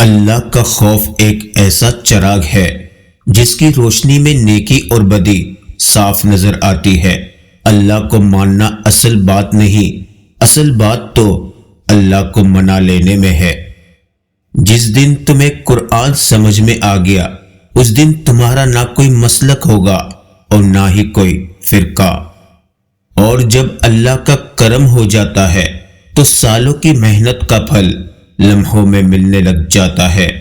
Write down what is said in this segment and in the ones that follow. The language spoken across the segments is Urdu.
اللہ کا خوف ایک ایسا چراغ ہے جس کی روشنی میں نیکی اور بدی صاف نظر آتی ہے۔ اللہ کو ماننا اصل بات نہیں، اصل بات تو اللہ کو منا لینے میں ہے۔ جس دن تمہیں قرآن سمجھ میں آ گیا اس دن تمہارا نہ کوئی مسلک ہوگا اور نہ ہی کوئی فرقہ۔ اور جب اللہ کا کرم ہو جاتا ہے تو سالوں کی محنت کا پھل لمحوں میں ملنے لگ جاتا ہے۔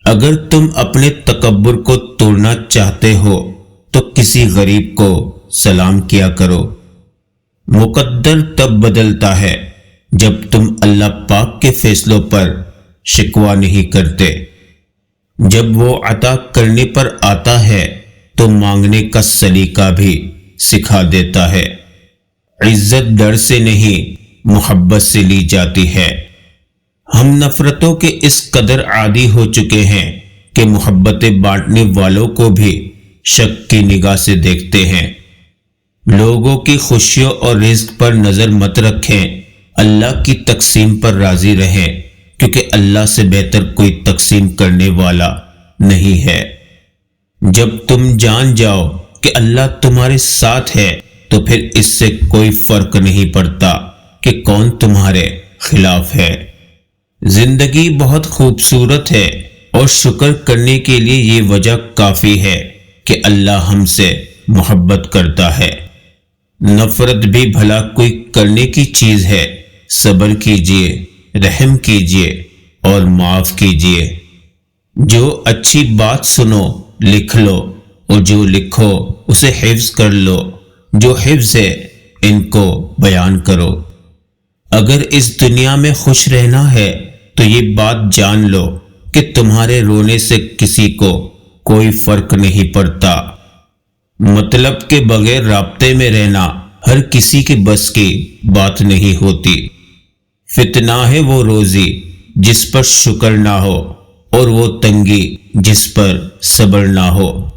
اگر تم اپنے تکبر کو توڑنا چاہتے ہو تو کسی غریب کو سلام کیا کرو۔ مقدر تب بدلتا ہے جب تم اللہ پاک کے فیصلوں پر شکوہ نہیں کرتے۔ جب وہ عطا کرنے پر آتا ہے تو مانگنے کا سلیقہ بھی سکھا دیتا ہے۔ عزت ڈر سے نہیں محبت سے لی جاتی ہے۔ ہم نفرتوں کے اس قدر عادی ہو چکے ہیں کہ محبتیں بانٹنے والوں کو بھی شک کی نگاہ سے دیکھتے ہیں۔ لوگوں کی خوشیوں اور رزق پر نظر مت رکھیں، اللہ کی تقسیم پر راضی رہیں، کیونکہ اللہ سے بہتر کوئی تقسیم کرنے والا نہیں ہے۔ جب تم جان جاؤ کہ اللہ تمہارے ساتھ ہے تو پھر اس سے کوئی فرق نہیں پڑتا کہ کون تمہارے خلاف ہے۔ زندگی بہت خوبصورت ہے اور شکر کرنے کے لیے یہ وجہ کافی ہے کہ اللہ ہم سے محبت کرتا ہے۔ نفرت بھی بھلا کوئی کرنے کی چیز ہے۔ صبر کیجئے، رحم کیجئے اور معاف کیجئے۔ جو اچھی بات سنو لکھ لو اور جو لکھو اسے حفظ کر لو، جو حفظ ہے ان کو بیان کرو۔ اگر اس دنیا میں خوش رہنا ہے تو یہ بات جان لو کہ تمہارے رونے سے کسی کو کوئی فرق نہیں پڑتا۔ مطلب کے بغیر رابطے میں رہنا ہر کسی کے بس کی بات نہیں ہوتی۔ فتنہ ہے وہ روزی جس پر شکر نہ ہو اور وہ تنگی جس پر صبر نہ ہو۔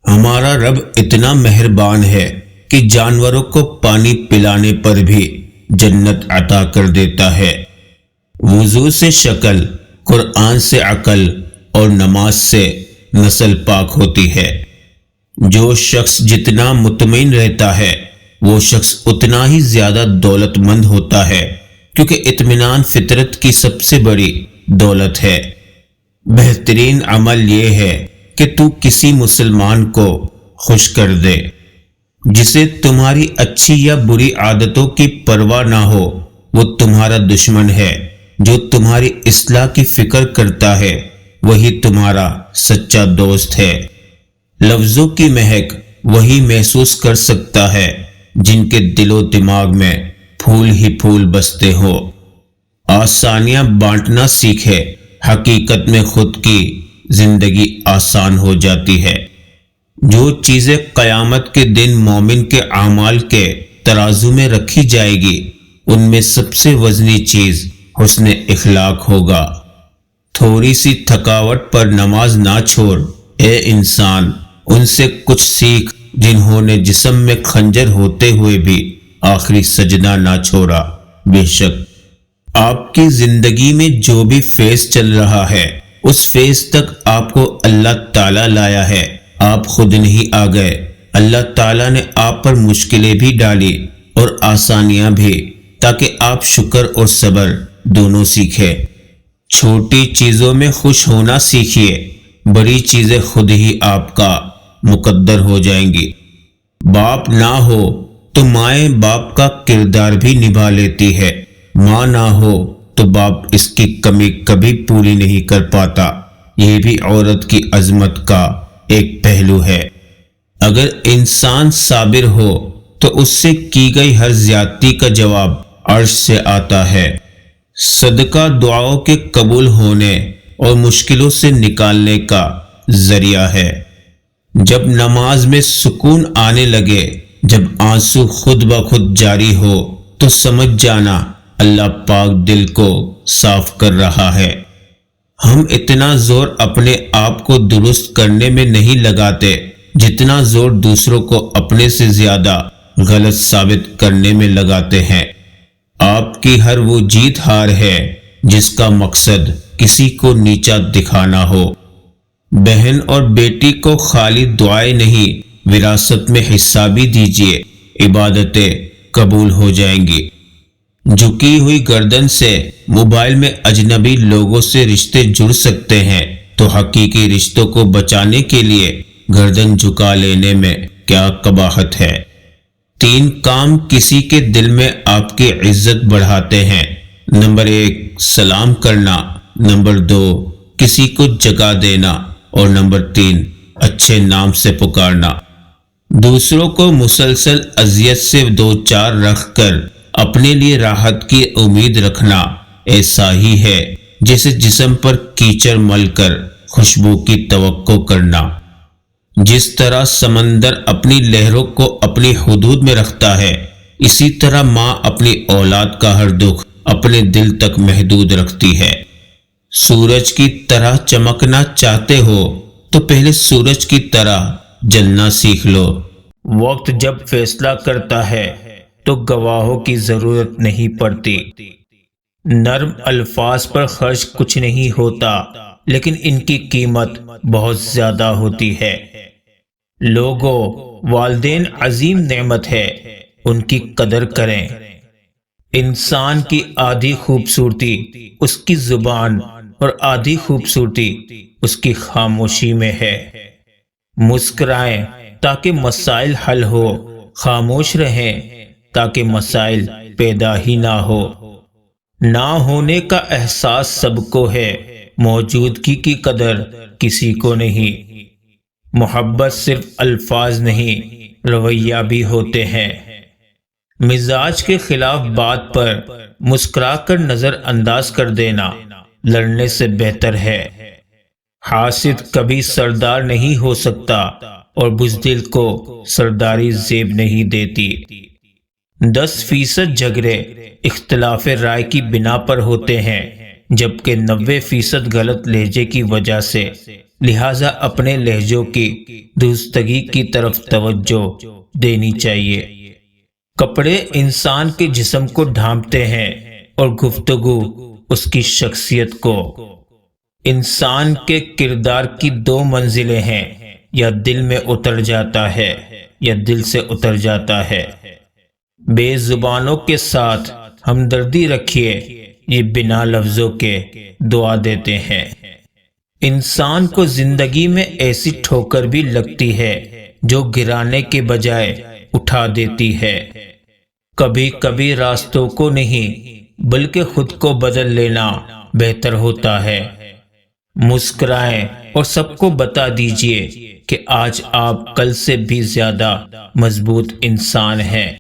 ہمارا رب اتنا مہربان ہے کہ جانوروں کو پانی پلانے پر بھی جنت عطا کر دیتا ہے۔ وضو سے شکل، قرآن سے عقل اور نماز سے نسل پاک ہوتی ہے۔ جو شخص جتنا مطمئن رہتا ہے وہ شخص اتنا ہی زیادہ دولت مند ہوتا ہے، کیونکہ اطمینان فطرت کی سب سے بڑی دولت ہے۔ بہترین عمل یہ ہے کہ تو کسی مسلمان کو خوش کر دے۔ جسے تمہاری اچھی یا بری عادتوں کی پرواہ نہ ہو وہ تمہارا دشمن ہے۔ جو تمہاری اصلاح کی فکر کرتا ہے وہی تمہارا سچا دوست ہے۔ لفظوں کی مہک وہی محسوس کر سکتا ہے جن کے دل و دماغ میں پھول ہی پھول بستے ہو۔ آسانیاں بانٹنا سیکھے، حقیقت میں خود کی زندگی آسان ہو جاتی ہے۔ جو چیزیں قیامت کے دن مومن کے اعمال کے ترازو میں رکھی جائے گی ان میں سب سے وزنی چیز حسن اخلاق ہوگا۔ تھوڑی سی تھکاوٹ پر نماز نہ چھوڑ، اے انسان ان سے کچھ سیکھ جنہوں نے جسم میں خنجر ہوتے ہوئے بھی آخری سجدہ نہ چھوڑا۔ بے شک آپ کی زندگی میں جو بھی فیض چل رہا ہے اس فیض تک آپ کو اللہ تعالیٰ لایا ہے، آپ خود نہیں آ گئے۔ اللہ تعالیٰ نے آپ پر مشکلیں بھی ڈالی اور آسانیاں بھی، تاکہ آپ شکر اور صبر دونوں سیکھیں۔ چھوٹی چیزوں میں خوش ہونا سیکھیے، بڑی چیزیں خود ہی آپ کا مقدر ہو جائیں گی۔ باپ نہ ہو تو مائیں باپ کا کردار بھی نبھا لیتی ہے، ماں نہ ہو تو باپ اس کی کمی کبھی پوری نہیں کر پاتا۔ یہ بھی عورت کی عظمت کا ایک پہلو ہے۔ اگر انسان صابر ہو تو اس سے کی گئی ہر زیادتی کا جواب عرش سے آتا ہے۔ صدقہ دعاؤں کے قبول ہونے اور مشکلوں سے نکالنے کا ذریعہ ہے۔ جب نماز میں سکون آنے لگے، جب آنسو خود بخود جاری ہو تو سمجھ جانا اللہ پاک دل کو صاف کر رہا ہے۔ ہم اتنا زور اپنے آپ کو درست کرنے میں نہیں لگاتے جتنا زور دوسروں کو اپنے سے زیادہ غلط ثابت کرنے میں لگاتے ہیں۔ آپ کی ہر وہ جیت ہار ہے جس کا مقصد کسی کو نیچا دکھانا ہو۔ بہن اور بیٹی کو خالی دعائیں نہیں، وراثت میں حصہ بھی دیجیے، عبادتیں قبول ہو جائیں گی۔ جھکی ہوئی گردن سے موبائل میں اجنبی لوگوں سے رشتے جڑ سکتے ہیں، تو حقیقی رشتوں کو بچانے کے لیے گردن جھکا لینے میں کیا قباحت ہے۔ 3 کام کسی کے دل میں آپ کی عزت بڑھاتے ہیں۔ نمبر 1 سلام کرنا، نمبر 2 کسی کو جگہ دینا، اور نمبر 3 اچھے نام سے پکارنا۔ دوسروں کو مسلسل اذیت سے دوچار رکھ کر اپنے لیے راحت کی امید رکھنا ایسا ہی ہے جیسے جسم پر کیچڑ مل کر خوشبو کی توقع کرنا۔ جس طرح سمندر اپنی لہروں کو اپنی حدود میں رکھتا ہے، اسی طرح ماں اپنی اولاد کا ہر دکھ اپنے دل تک محدود رکھتی ہے۔ سورج کی طرح چمکنا چاہتے ہو تو پہلے سورج کی طرح جلنا سیکھ لو۔ وقت جب فیصلہ کرتا ہے تو گواہوں کی ضرورت نہیں پڑتی۔ نرم الفاظ پر خرچ کچھ نہیں ہوتا، لیکن ان کی قیمت بہت زیادہ ہوتی ہے۔ لوگوں، والدین عظیم نعمت ہے، ان کی قدر کریں۔ انسان کی آدھی خوبصورتی اس کی زبان اور آدھی خوبصورتی اس کی خاموشی میں ہے۔ مسکرائیں تاکہ مسائل حل ہو، خاموش رہیں تاکہ مسائل پیدا ہی نہ ہو۔ نہ ہونے کا احساس سب کو ہے، موجودگی کی قدر کسی کو نہیں۔ محبت صرف الفاظ نہیں، رویہ بھی ہوتے ہیں۔ مزاج کے خلاف بات پر مسکرا کر نظر انداز کر دینا لڑنے سے بہتر ہے۔ حاسد کبھی سردار نہیں ہو سکتا، اور بزدل کو سرداری زیب نہیں دیتی۔ 10% جھگڑے اختلاف رائے کی بنا پر ہوتے ہیں، جبکہ 90% غلط لہجے کی وجہ سے۔ لہٰذا اپنے لہجوں کی درستگی کی طرف توجہ دینی چاہیے۔ کپڑے انسان کے جسم کو ڈھانپتے ہیں، اور گفتگو اس کی شخصیت کو۔ انسان کے کردار کی 2 منزلیں ہیں، یا دل میں اتر جاتا ہے یا دل سے اتر جاتا ہے۔ بے زبانوں کے ساتھ ہمدردی رکھیے، یہ بنا لفظوں کے دعا دیتے ہیں۔ انسان کو زندگی میں ایسی ٹھوکر بھی لگتی ہے جو گرانے کے بجائے اٹھا دیتی ہے۔ کبھی کبھی راستوں کو نہیں بلکہ خود کو بدل لینا بہتر ہوتا ہے۔ مسکرائیں اور سب کو بتا دیجئے کہ آج آپ کل سے بھی زیادہ مضبوط انسان ہیں۔